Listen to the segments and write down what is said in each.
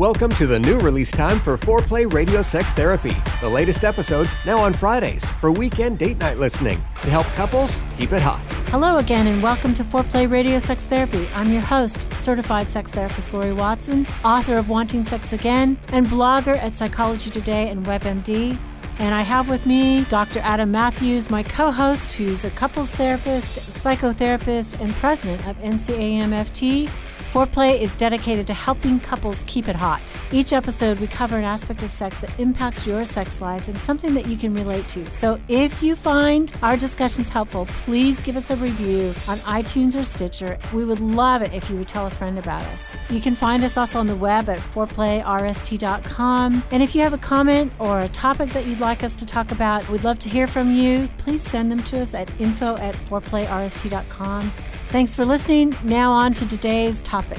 Welcome to the new release time for Foreplay Radio Sex Therapy. The latest episodes now on Fridays for weekend date night listening to help couples keep it hot. Hello again and welcome to Foreplay Radio Sex Therapy. I'm your host, certified sex therapist Laurie Watson, author of Wanting Sex Again, and blogger at Psychology Today and WebMD. And I have with me Dr. Adam Mathews, my co-host, who's a couples therapist, psychotherapist, and president of NCAMFT. Foreplay is dedicated to helping couples keep it hot. Each episode, we cover an aspect of sex that impacts your sex life and something that you can relate to. So if you find our discussions helpful, please give us a review on iTunes or Stitcher. We would love it if you would tell a friend about us. You can find us also on the web at foreplayrst.com. And if you have a comment or a topic that you'd like us to talk about, we'd love to hear from you. Please send them to us at info@foreplayrst.com. Thanks for listening. Now on to today's topic.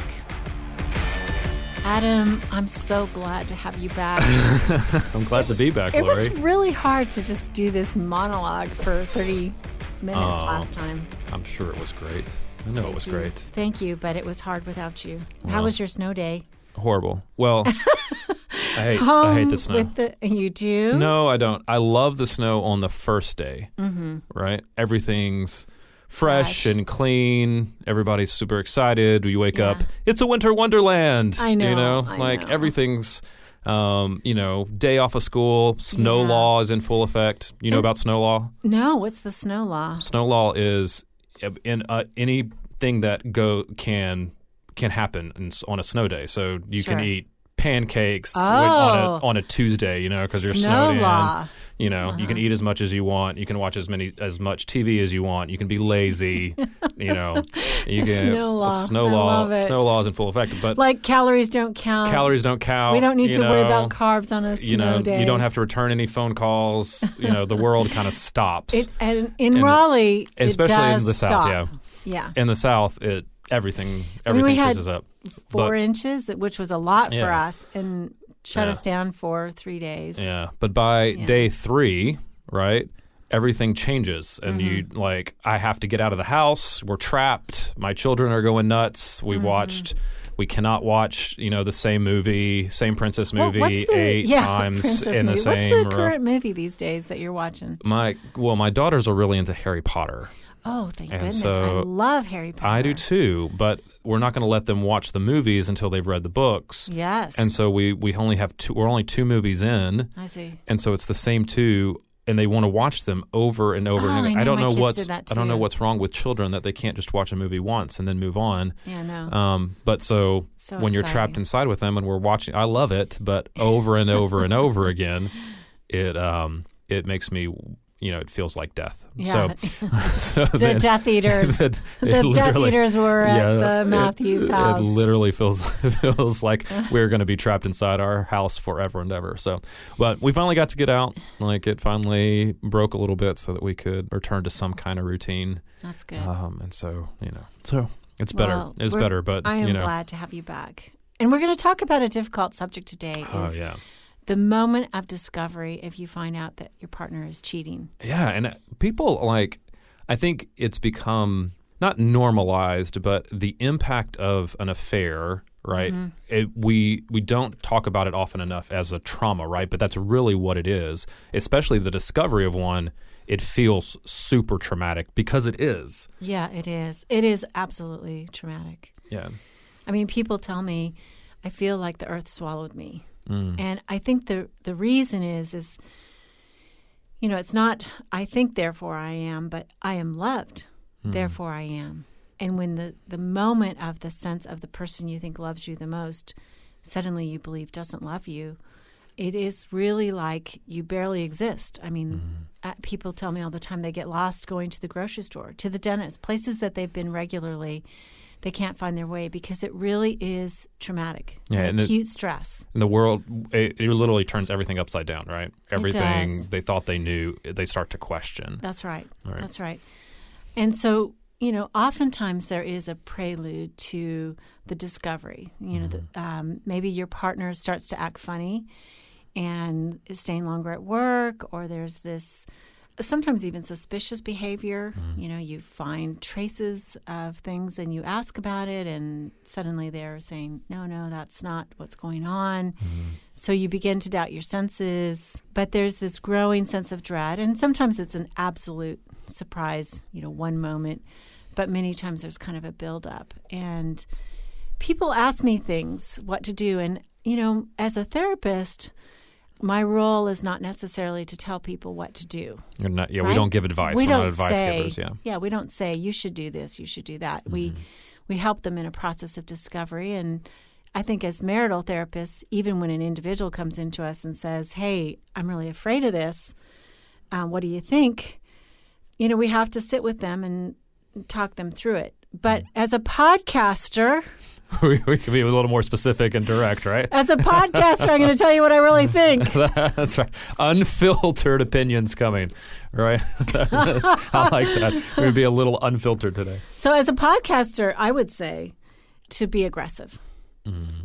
Adam, I'm so glad to have you back. I'm glad to be back, Laurie. It was really hard to just do this monologue for 30 minutes last time. I'm sure it was great. I know it was great. Thank you, but it was hard without you. Well, how was your snow day? Horrible. Well, I hate the snow. You do? No, I don't. I love the snow on the first day, right? Everything's fresh and clean. Everybody's super excited. You wake up. It's a winter wonderland. I know. You know, everything's, day off of school. Snow law is in full effect. You know about snow law? No. What's the snow law? Snow law is in anything that can happen on a snow day. So you can eat pancakes on a Tuesday, because you're snowed in. You can eat as much as you want. You can watch as much TV as you want. You can be lazy. You can snow law. Snow law is in full effect. But like calories don't count. We don't need to worry about carbs on a snow day. You don't have to return any phone calls. The world kind of stops. In Raleigh, especially it does in the South, stop. Yeah. In the South, everything we had freezes up. 4 inches, which was a lot for us, and shut us down for 3 days. Yeah, but by day 3, right, everything changes. And I have to get out of the house. We're trapped. My children are going nuts. We cannot watch, the same princess movie 8 times in the same row. What's the current movie these days that you're watching? My daughters are really into Harry Potter. Oh, thank goodness. So I love Harry Potter. I do too, but we're not going to let them watch the movies until they've read the books. Yes. And so we only have we're only 2 movies in. I see. And so it's the same 2, and they want to watch them over and over and over. I don't know what's wrong with children that they can't just watch a movie once and then move on. Yeah, no. But so when you're trapped inside with them and we're watching, I love it, but over and over and over again, it makes me, it feels like death. Yeah. So the Death Eaters. The Death Eaters were at the Mathews house. It literally feels like we're going to be trapped inside our house forever and ever. So, but we finally got to get out. It finally broke a little bit so that we could return to some kind of routine. That's good. And so, so it's better. Well, it's better, but I am glad to have you back. And we're going to talk about a difficult subject today. The moment of discovery if you find out that your partner is cheating. Yeah, and people I think it's become not normalized, but the impact of an affair, right? We don't talk about it often enough as a trauma, right? But that's really what it is, especially the discovery of one. It feels super traumatic because it is. Yeah, it is. It is absolutely traumatic. Yeah. I mean, people tell me, I feel like the earth swallowed me. And I think the reason is it's not, I think therefore I am, but I am loved, therefore I am. And when the moment of the sense of the person you think loves you the most, suddenly you believe doesn't love you, it is really like you barely exist. I mean, people tell me all the time they get lost going to the grocery store, to the dentist, places that they've been regularly. They can't find their way because it really is traumatic. Yeah, and acute stress. In the world, it literally turns everything upside down, right? Everything they thought they knew, they start to question. That's right. That's right. And so, oftentimes there is a prelude to the discovery. Maybe your partner starts to act funny and is staying longer at work, or there's this sometimes even suspicious behavior. You find traces of things and you ask about it, and suddenly they're saying, no, that's not what's going on. So you begin to doubt your senses. But there's this growing sense of dread, and sometimes it's an absolute surprise, one moment. But many times there's kind of a buildup. And people ask me things, what to do. And, as a therapist, my role is not necessarily to tell people what to do. You're not, right? We don't give advice. We're not advice givers. Yeah, we don't say you should do this, you should do that. We help them in a process of discovery. And I think as marital therapists, even when an individual comes into us and says, "Hey, I'm really afraid of this. What do you think?" We have to sit with them and talk them through it. But as a podcaster, we can be a little more specific and direct, right? As a podcaster, I'm going to tell you what I really think. That's right. Unfiltered opinions coming, right? I like that. We're going to be a little unfiltered today. So as a podcaster, I would say to be aggressive.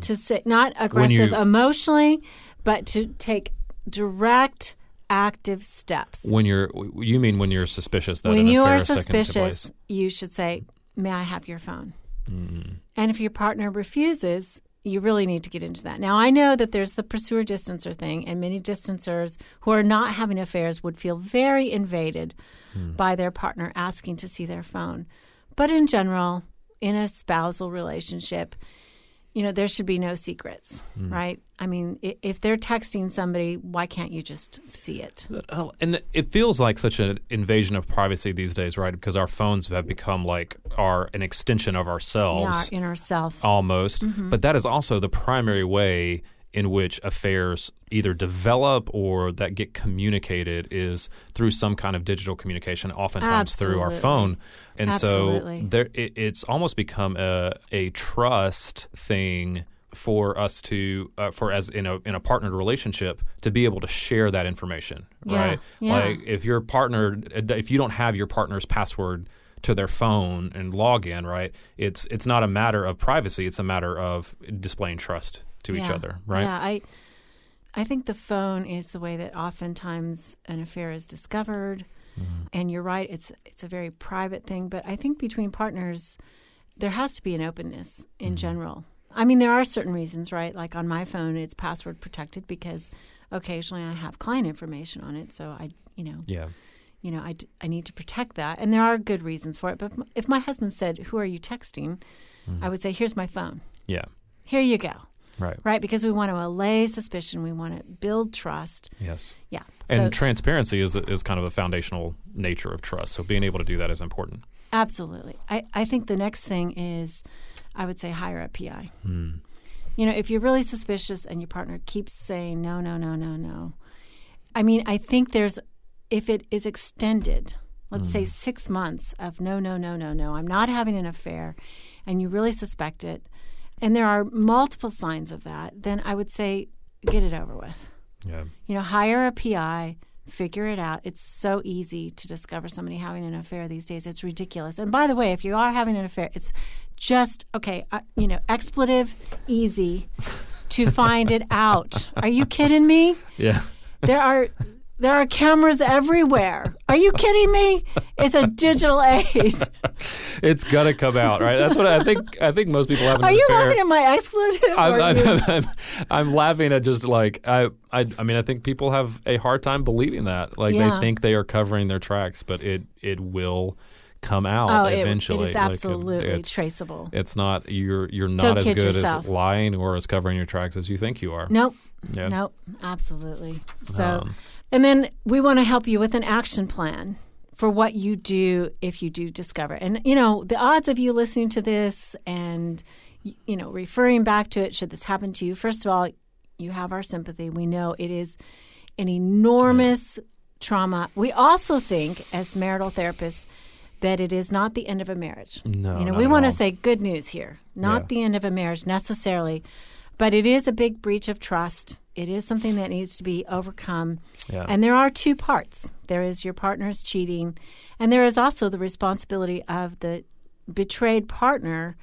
To sit, not aggressive emotionally, but to take direct, active steps. You mean when you're suspicious that when an you affair are is taking suspicious, place? You should say, "May I have your phone?" And if your partner refuses, you really need to get into that. Now, I know that there's the pursuer-distancer thing, and many distancers who are not having affairs would feel very invaded by their partner asking to see their phone. But in general, in a spousal relationship, there should be no secrets, right? I mean, if they're texting somebody, why can't you just see it? And it feels like such an invasion of privacy these days, right? Because our phones have become like an extension of ourselves. Yeah, our inner self. Almost. But that is also the primary way in which affairs either develop or that get communicated is through some kind of digital communication, oftentimes through our phone. And so it's almost become a trust thing for us to, as in a partnered relationship, to be able to share that information, right? Yeah. Like if you don't have your partner's password to their phone and log in, right? It's not a matter of privacy. It's a matter of displaying trust to each other, right? Yeah, I think the phone is the way that oftentimes an affair is discovered. And you're right, it's a very private thing. But I think between partners, there has to be an openness in general. I mean, there are certain reasons, right? Like on my phone, it's password protected because occasionally I have client information on it. So I need to protect that. And there are good reasons for it. But if my husband said, "Who are you texting?" I would say, "Here's my phone. Yeah. Here you go." Right. Because we want to allay suspicion. We want to build trust. Yes. Yeah. And transparency is kind of the foundational nature of trust. So being able to do that is important. Absolutely. I think the next thing is, I would say, hire a PI. If you're really suspicious and your partner keeps saying no, no, no, no, no. I mean, I think if it is extended, let's say 6 months of no, no, no, no, no, I'm not having an affair, and you really suspect it, and there are multiple signs of that, then I would say get it over with. Yeah. Hire a PI, figure it out. It's so easy to discover somebody having an affair these days. It's ridiculous. And by the way, if you are having an affair, it's just, expletive easy to find it out. Are you kidding me? Yeah. There are cameras everywhere. Are you kidding me? It's a digital age. It's gonna come out, right? That's what I think. I think most people have an affair. Are you affair. laughing at my expletive? I'm laughing at just like I mean I think people have a hard time believing that. Like they think they are covering their tracks, but it will come out eventually. It is absolutely traceable. It's not you're not Don't as kid good yourself. as lying or as covering your tracks as you think you are. Nope. Yeah. Nope. Absolutely. So. And then we want to help you with an action plan for what you do if you do discover. And, the odds of you listening to this and, referring back to it, should this happen to you, first of all, you have our sympathy. We know it is an enormous trauma. We also think, as marital therapists, that it is not the end of a marriage. No, we want to say good news here. Not the end of a marriage necessarily, but it is a big breach of trust. It is something that needs to be overcome. Yeah. And there are two parts. There is your partner's cheating, and there is also the responsibility of the betrayed partner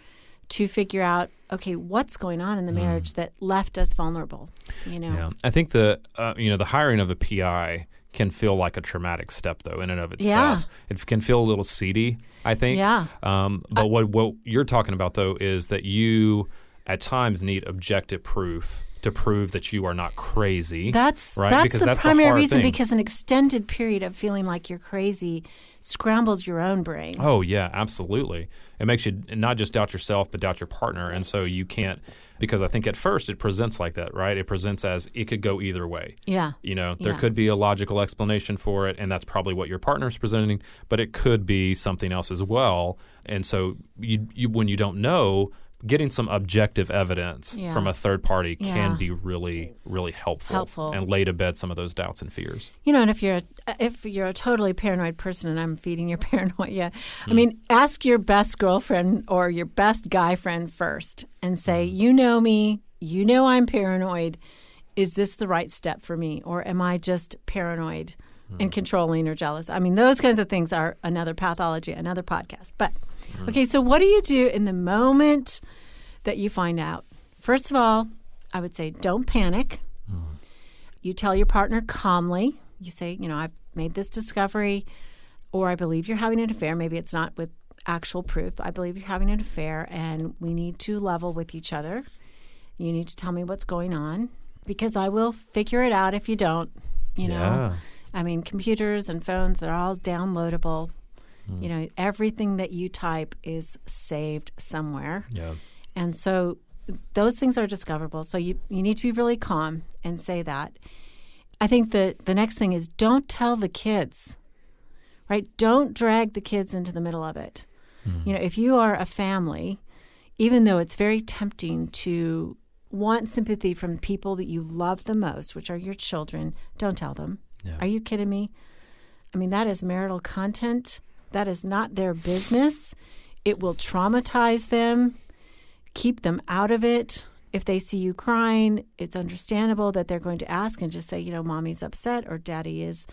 to figure out, okay, what's going on in the marriage that left us vulnerable, Yeah. I think the hiring of a PI can feel like a traumatic step, though, in and of itself. Yeah. It can feel a little seedy, I think. Yeah. But what you're talking about, though, is that you at times need objective proof to prove that you are not crazy. That's right? Because the that's primary the hard reason, thing. because an extended period of feeling like you're crazy scrambles your own brain. Oh, yeah, absolutely. It makes you not just doubt yourself, but doubt your partner. And so you can't, because I think at first it presents like that, right? It presents as it could go either way. Yeah. There could be a logical explanation for it, and that's probably what your partner's presenting, but it could be something else as well. And so you when you don't know, getting some objective evidence from a third party can be really, really helpful and lay to bed some of those doubts and fears. And if you're a totally paranoid person, and I'm feeding your paranoia, I mean, ask your best girlfriend or your best guy friend first and say, you know me, you know I'm paranoid. Is this the right step for me, or am I just paranoid and controlling or jealous? I mean, those kinds of things are another pathology, another podcast. But okay, so what do you do in the moment that you find out? First of all, I would say don't panic. You tell your partner calmly. You say, I've made this discovery, or I believe you're having an affair. Maybe it's not with actual proof. I believe you're having an affair, and we need to level with each other. You need to tell me what's going on, because I will figure it out if you don't, know. I mean, computers and phones, they're all downloadable. Everything that you type is saved somewhere. Yeah. And so those things are discoverable. So you need to be really calm and say that. I think the next thing is don't tell the kids, right? Don't drag the kids into the middle of it. If you are a family, even though it's very tempting to want sympathy from people that you love the most, which are your children, don't tell them. Yeah. Are you kidding me? I mean, that is marital content. That is not their business. It will traumatize them, keep them out of it. If they see you crying, it's understandable that they're going to ask and just say, mommy's upset or daddy is,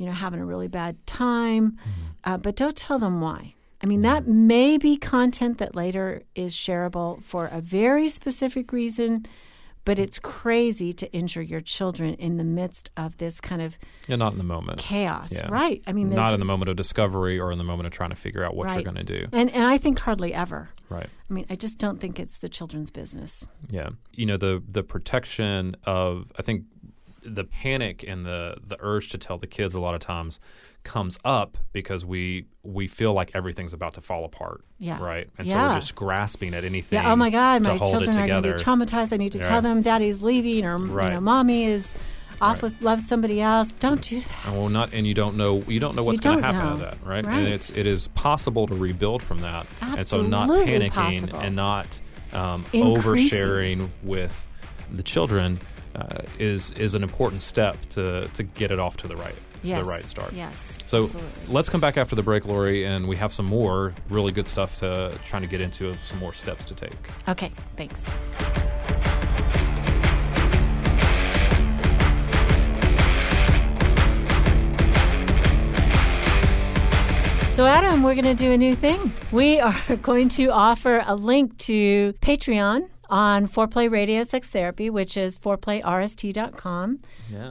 having a really bad time. But don't tell them why. I mean, that may be content that later is shareable for a very specific reason, but it's crazy to injure your children in the midst of this kind of not in the moment chaos, yeah. right? I mean, not in the moment of discovery or in the moment of trying to figure out what you're going to do. And I think hardly ever. Right. I mean, I just don't think it's the children's business. Yeah. The protection of, I think, the panic and the urge to tell the kids a lot of times comes up because we feel like everything's about to fall apart. Yeah. Right? And so we're just grasping at anything. Yeah. Oh my God, my hold children are going to be traumatized. I need to tell them daddy's leaving, or mommy is off with loves somebody else. Don't do that. Well, and you don't know what's going to happen out of that, right? And it is possible to rebuild from that. Absolutely and so not panicking possible. And not oversharing with the children is an important step to get it off to the right start. Yes. So absolutely. Let's come back after the break, Laurie, and we have some more really good stuff to trying to get into, some more steps to take. Okay, thanks. So, Adam, we're going to do a new thing. We are going to offer a link to Patreon on Foreplay Radio Sex Therapy, which is foreplayrst.com,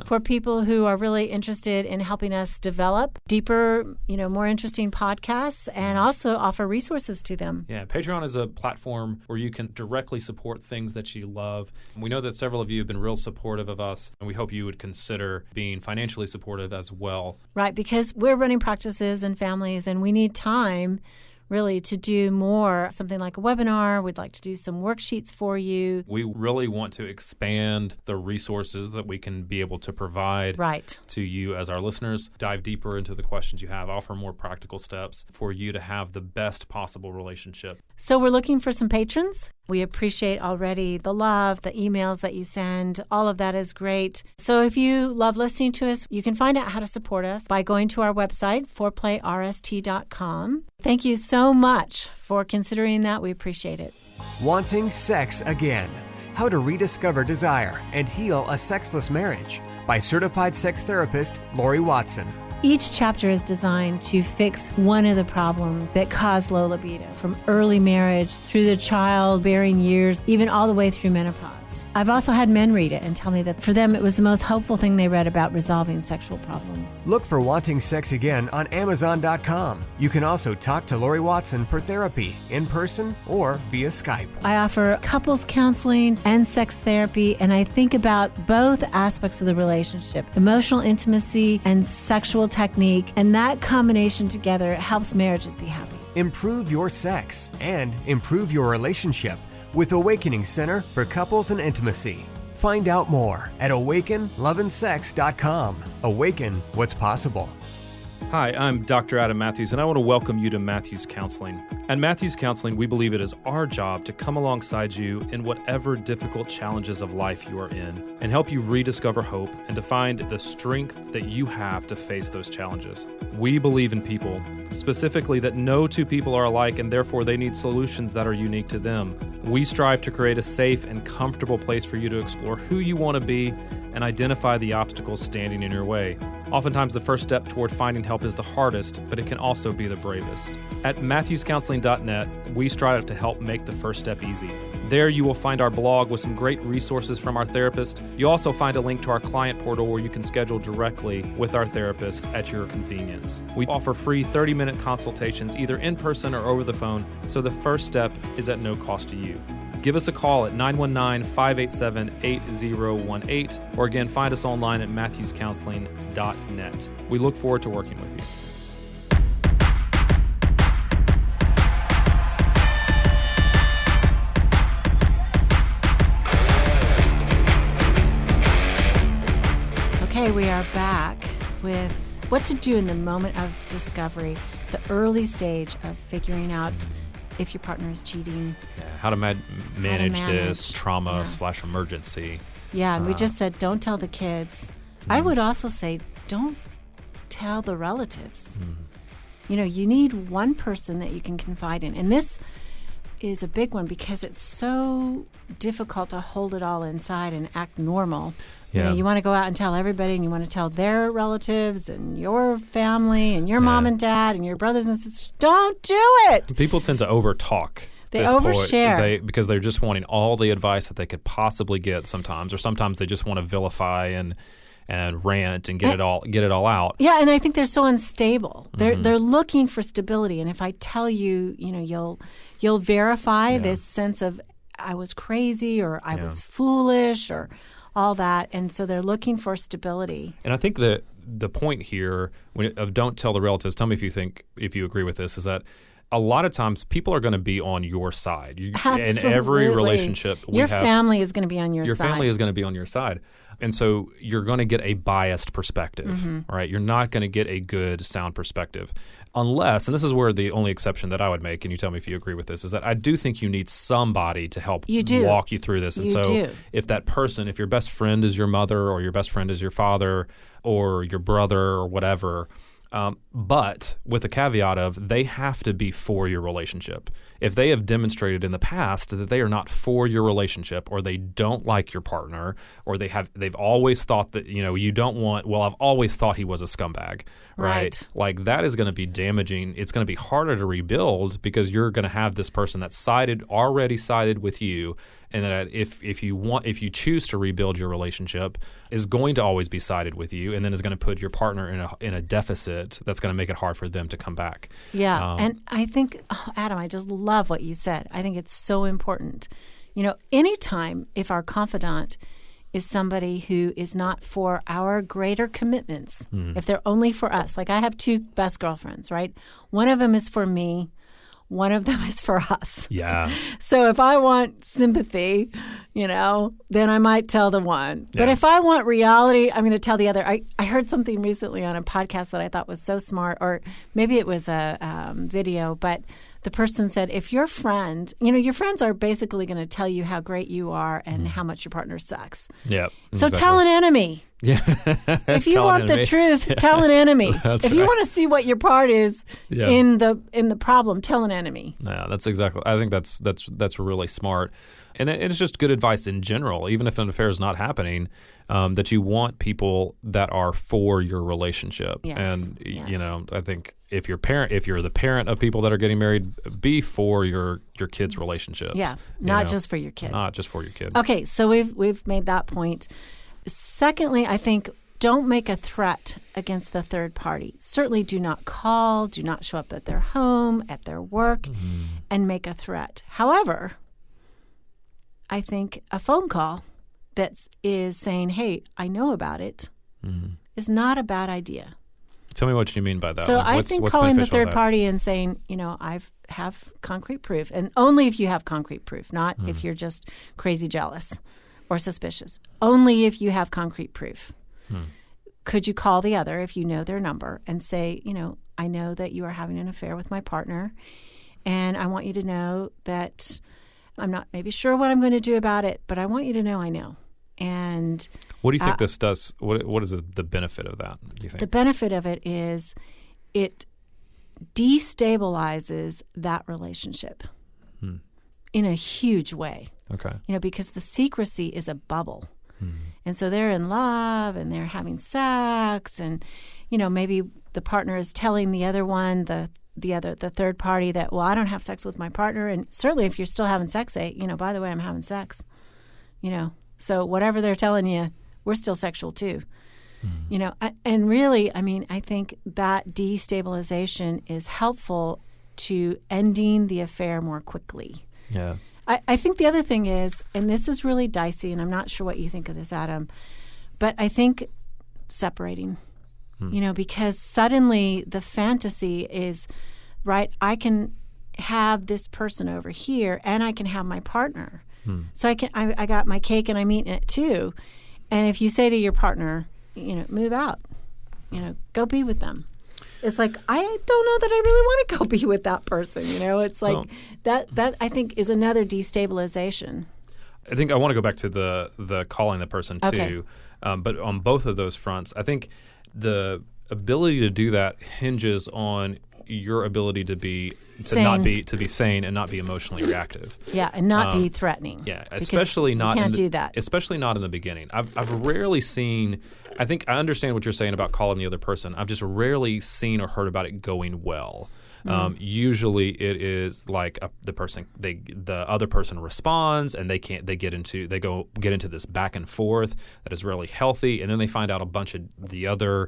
for people who are really interested in helping us develop deeper, more interesting podcasts, and also offer resources to them. Yeah, Patreon is a platform where you can directly support things that you love. We know that several of you have been real supportive of us, and we hope you would consider being financially supportive as well. Right, because we're running practices and families, and we need time really to do more, something like a webinar. We'd like to do some worksheets for you. We really want to expand the resources that we can be able to provide to you as our listeners, dive deeper into the questions you have, offer more practical steps for you to have the best possible relationship. So we're looking for some patrons. We appreciate already the love, the emails that you send. All of that is great. So if you love listening to us, you can find out how to support us by going to our website, foreplayrst.com. Thank you so much for considering that. We appreciate it. Wanting sex again. How to rediscover desire and heal a sexless marriage by certified sex therapist Laurie Watson. Each chapter is designed to fix one of the problems that cause low libido, from early marriage through the childbearing years, even all the way through menopause. kids. I've also had men read it and tell me that for them it was the most hopeful thing they read about resolving sexual problems. Look for Wanting Sex Again on Amazon.com. You can also talk to Laurie Watson for therapy in person or via Skype. I offer couples counseling and sex therapy, and I think about both aspects of the relationship, emotional intimacy and sexual technique, and that combination together helps marriages be happy. Improve your sex and improve your relationship with Awakening Center for Couples and Intimacy. Find out more at awakenloveandsex.com. Awaken what's possible. Hi, I'm Dr. Adam Mathews, and I want to welcome you to Mathews Counseling. At Mathews Counseling, we believe it is our job to come alongside you in whatever difficult challenges of life you are in and help you rediscover hope and to find the strength that you have to face those challenges. We believe in people, specifically that no two people are alike and therefore they need solutions that are unique to them. We strive to create a safe and comfortable place for you to explore who you want to be and identify the obstacles standing in your way. Oftentimes, the first step toward finding help is the hardest, but it can also be the bravest. At MathewsCounseling.net, we strive to help make the first step easy. There you will find our blog with some great resources from our therapist. You'll also find a link to our client portal where you can schedule directly with our therapist at your convenience. We offer free 30-minute consultations either in person or over the phone, so the first step is at no cost to you. Give us a call at 919-587-8018, or again, find us online at MathewsCounseling.net. We look forward to working with you. Okay, we are back with what to do in the moment of discovery, the early stage of figuring out if your partner is cheating. Yeah, how to manage this trauma/emergency. Yeah, and we just said don't tell the kids. I would also say don't tell the relatives. You know, you need one person that you can confide in. And this is a big one because it's so difficult to hold it all inside and act normal. Yeah. You know, you want to go out and tell everybody, and you want to tell their relatives and your family and your mom and dad and your brothers and sisters. Don't do it. People tend to overtalk. They overshare. Because they're just wanting all the advice that they could possibly get sometimes, or sometimes they just want to vilify and rant and get it all out. Yeah, and I think they're so unstable. They're looking for stability, and if I tell you, you know, you'll verify this sense of I was crazy or I was foolish or all that, and so they're looking for stability. And I think the point here of don't tell the relatives. Tell me if you agree with this. Is that a lot of times people are going to be on your side. Absolutely. In every relationship, your family is going to be on your side. Your family is going to be on your side. And so you're going to get a biased perspective, right? You're not going to get a good, sound perspective unless, and this is where the only exception that I would make, and you tell me if you agree with this, is that I do think you need somebody to help walk you through this. And if that person, if your best friend is your mother or your best friend is your father or your brother or whatever, but with the caveat of they have to be for your relationship. If they have demonstrated in the past that they are not for your relationship, or they don't like your partner, or they've always thought that, you know, you don't want, well, I've always thought he was a scumbag, right? Like that is going to be damaging. It's going to be harder to rebuild because you're going to have this person that's already sided with you. And that if you choose to rebuild your relationship, is going to always be sided with you, and then is going to put your partner in a deficit that's going to make it hard for them to come back. Yeah, and I think, Adam, I just love what you said. I think it's so important. You know, anytime if our confidant is somebody who is not for our greater commitments, if they're only for us, like I have two best girlfriends, right? One of them is for me. One of them is for us. Yeah. So if I want sympathy, you know, then I might tell the one. Yeah. But if I want reality, I'm going to tell the other. I heard something recently on a podcast that I thought was so smart, or maybe it was a video, but the person said, if your friend, you know, your friends are basically going to tell you how great you are and how much your partner sucks. Yeah. So tell an enemy. Yeah. If you want the truth, tell an enemy. If you want to see what your part is in the problem, tell an enemy. Yeah, that's exactly. I think that's really smart, and it's just good advice in general. Even if an affair is not happening, that you want people that are for your relationship. Yes. And you know, I think if you're the parent of people that are getting married, be for your kids' relationships. Yeah, not just for your kid. Not just for your kid. Okay, so we've made that point. Secondly, I think don't make a threat against the third party. Certainly do not call, do not show up at their home, at their work, and make a threat. However, I think a phone call that is saying, hey, I know about it, is not a bad idea. Tell me what you mean by that. So Like, I think calling the third party and saying, I have concrete proof, and only if you have concrete proof, not if you're just crazy jealous or suspicious. Only if you have concrete proof. Could you call the other if you know their number and say, I know that you are having an affair with my partner, and I want you to know that I'm not maybe sure what I'm going to do about it, but I want you to know I know. And what do you think this does? What is the benefit of that, do you think? The benefit of it is it destabilizes that relationship in a huge way. Okay. Because the secrecy is a bubble. And so they're in love and they're having sex, and maybe the partner is telling the other one, the third party, that, well, I don't have sex with my partner, and certainly if you're still having sex, say, by the way, I'm having sex. So whatever they're telling you, we're still sexual too. And really, I think that destabilization is helpful to ending the affair more quickly. Yeah. I think the other thing is, and this is really dicey, and I'm not sure what you think of this, Adam, but I think separating, because suddenly the fantasy is, right, I can have this person over here and I can have my partner. So I got my cake and I'm eating it too. And if you say to your partner, move out, go be with them. It's like, I don't know that I really want to go be with that person. It's like that I think is another destabilization. I think I want to go back to the calling the person too. Okay. But on both of those fronts, I think the ability to do that hinges on your ability to be sane and not be emotionally reactive. Yeah, and not be threatening. Yeah, especially not you can't do that. Especially not in the beginning. I've rarely seen. I think I understand what you're saying about calling the other person. I've just rarely seen or heard about it going well. Usually, it is like the other person responds, and they get into this back and forth that is really healthy, and then they find out a bunch of the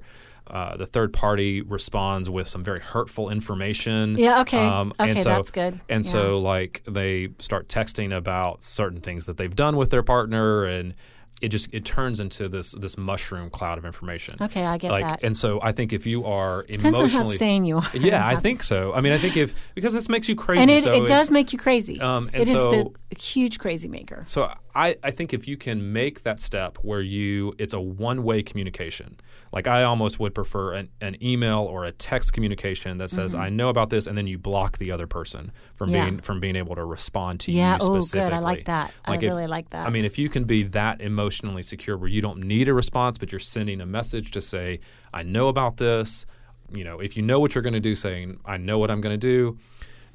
third party responds with some very hurtful information. Yeah, okay. Okay, that's good. And so, like, they start texting about certain things that they've done with their partner, and it turns into this mushroom cloud of information. Okay, I get that. And so I think if you are depends emotionally... on how sane you are. Yeah, I think so. I think because this makes you crazy. And it does make you crazy. It is the huge crazy maker. So I think if you can make that step where it's a one-way communication, like I almost would prefer an email or a text communication that says, I know about this, and then you block the other person from being able to respond to you specifically. Yeah, good. I like that. I really like that. If you can be that emotionally secure where you don't need a response, but you're sending a message to say, I know about this, if you know what you're going to do, saying, I know what I'm going to do,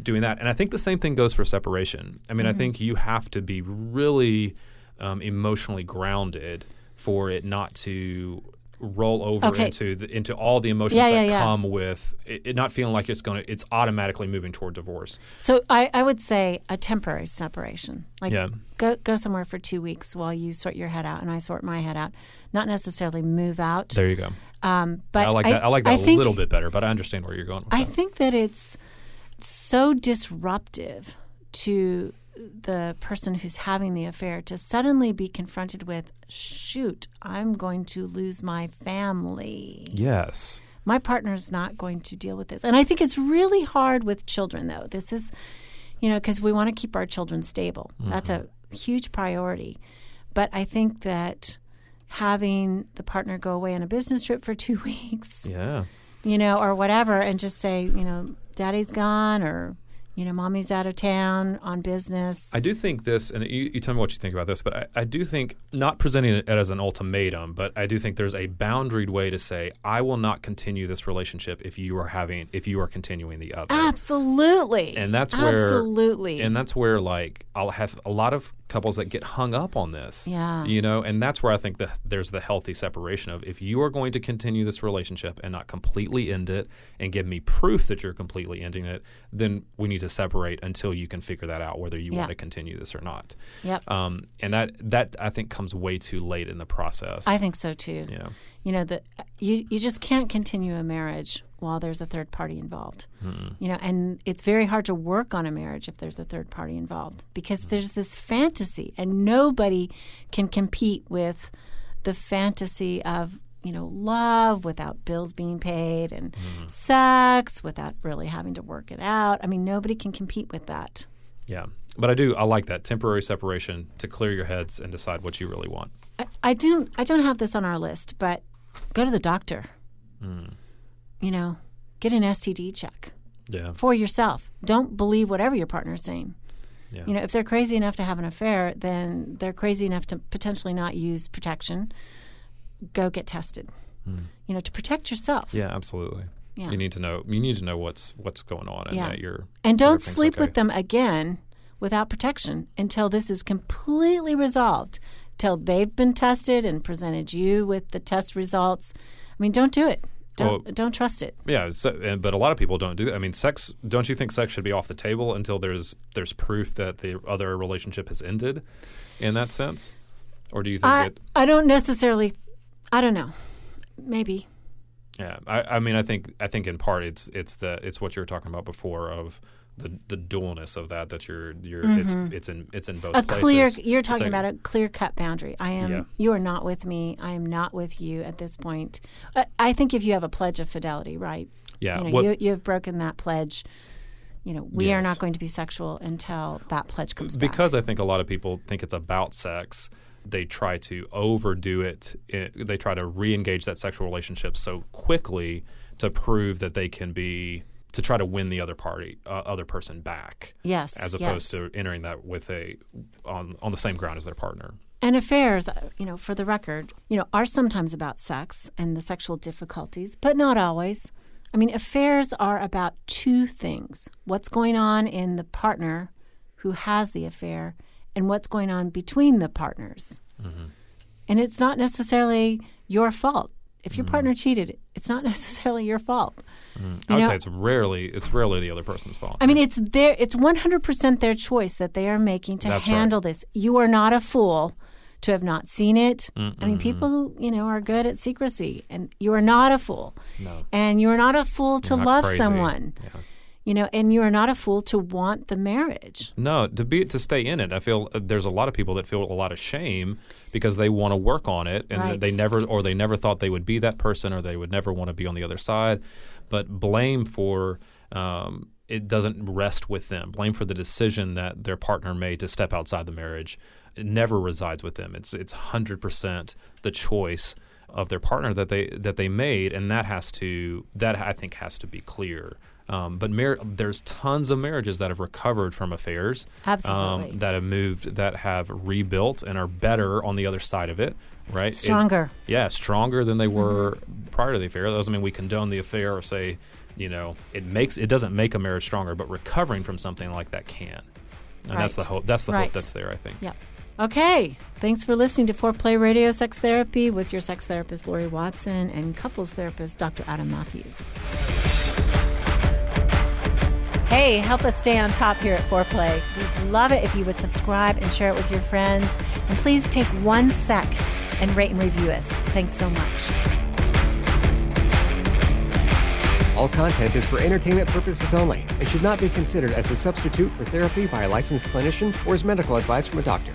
doing that. And I think the same thing goes for separation. I think you have to be really emotionally grounded for it not to roll over into all the emotions that come with it not feeling like it's automatically moving toward divorce. So I would say a temporary separation. Like go somewhere for 2 weeks while you sort your head out and I sort my head out. Not necessarily move out. There you go. But I like that. I like that a little bit better, but I understand where you're going with that. I think that it's so disruptive to the person who's having the affair to suddenly be confronted with, shoot, I'm going to lose my family. Yes. My partner's not going to deal with this. And I think it's really hard with children, though. This is, because we want to keep our children stable. That's a huge priority. But I think that having the partner go away on a business trip for 2 weeks, or whatever, and just say, daddy's gone, or mommy's out of town on business. I do think this, and you tell me what you think about this, but I do think, not presenting it as an ultimatum, but I do think there's a boundaried way to say, I will not continue this relationship if you are continuing the other. Absolutely. And that's where like I'll have a lot of couples that get hung up on this. Yeah. And that's where I think there's the healthy separation of, if you are going to continue this relationship and not completely end it and give me proof that you're completely ending it, then we need to separate until you can figure that out, whether you want to continue this or not. Yep. And that I think comes way too late in the process. I think so too. Yeah. You just can't continue a marriage while there's a third party involved. And it's very hard to work on a marriage if there's a third party involved, because there's this fantasy, and nobody can compete with the fantasy of love without bills being paid, and sex without really having to work it out. I mean, nobody can compete with that. Yeah. But I like that temporary separation to clear your heads and decide what you really want. I don't have this on our list, but go to the doctor. Get an STD check for yourself. Don't believe whatever your partner is saying. Yeah. If they're crazy enough to have an affair, then they're crazy enough to potentially not use protection. Go get tested. To protect yourself. Yeah, absolutely. Yeah. You need to know what's going on, and that you're. And don't sleep with them again without protection until this is completely resolved. Till they've been tested and presented you with the test results. I mean, don't do it. Don't trust it. Yeah, but a lot of people don't do that. I mean, sex. Don't you think sex should be off the table until there's proof that the other relationship has ended, in that sense? Or do you think I don't necessarily. I don't know. Maybe. Yeah, I mean, I think in part it's what you were talking about before of the dualness of that you're it's in both places. You're talking about a clear-cut boundary. You are not with me. I am not with you at this point. I think if you have a pledge of fidelity, right? Yeah. You have broken that pledge. We are not going to be sexual until that pledge comes back. Because I think a lot of people think it's about sex. They try to overdo it. They try to re-engage that sexual relationship so quickly to prove that they can be, to try to win the other person back. Yes. As opposed to entering that with on the same ground as their partner. And affairs, for the record, are sometimes about sex and the sexual difficulties, but not always. I mean, affairs are about two things: what's going on in the partner who has the affair, and what's going on between the partners. And it's not necessarily your fault. If your partner cheated, it's not necessarily your fault. I would say it's rarely the other person's fault. I mean, it's 100% their choice that they are making to handle this. You are not a fool to have not seen it. I mean, people, are good at secrecy, and you are not a fool. No. And you are not a fool to love crazy. someone. Yeah. And you are not a fool to want the marriage. No, to stay in it. I feel there's a lot of people that feel a lot of shame because they want to work on it, and they never thought they would be that person, or they would never want to be on the other side. But blame for it doesn't rest with them. Blame for the decision that their partner made to step outside the marriage, it never resides with them. It's 100% the choice of their partner that they made, and that I think has to be clear. But there's tons of marriages that have recovered from affairs. Absolutely. That have moved, that have rebuilt and are better on the other side of it, right? Stronger. Stronger than they were prior to the affair. That doesn't mean we condone the affair or say, it doesn't make a marriage stronger, but recovering from something like that can. And that's the hope. That's the hope that's there, I think. Yep. Okay. Thanks for listening to Foreplay Radio Sex Therapy with your sex therapist, Laurie Watson, and couples therapist, Dr. Adam Mathews. Hey, help us stay on top here at Foreplay. We'd love it if you would subscribe and share it with your friends. And please take 1 sec and rate and review us. Thanks so much. All content is for entertainment purposes only and should not be considered as a substitute for therapy by a licensed clinician or as medical advice from a doctor.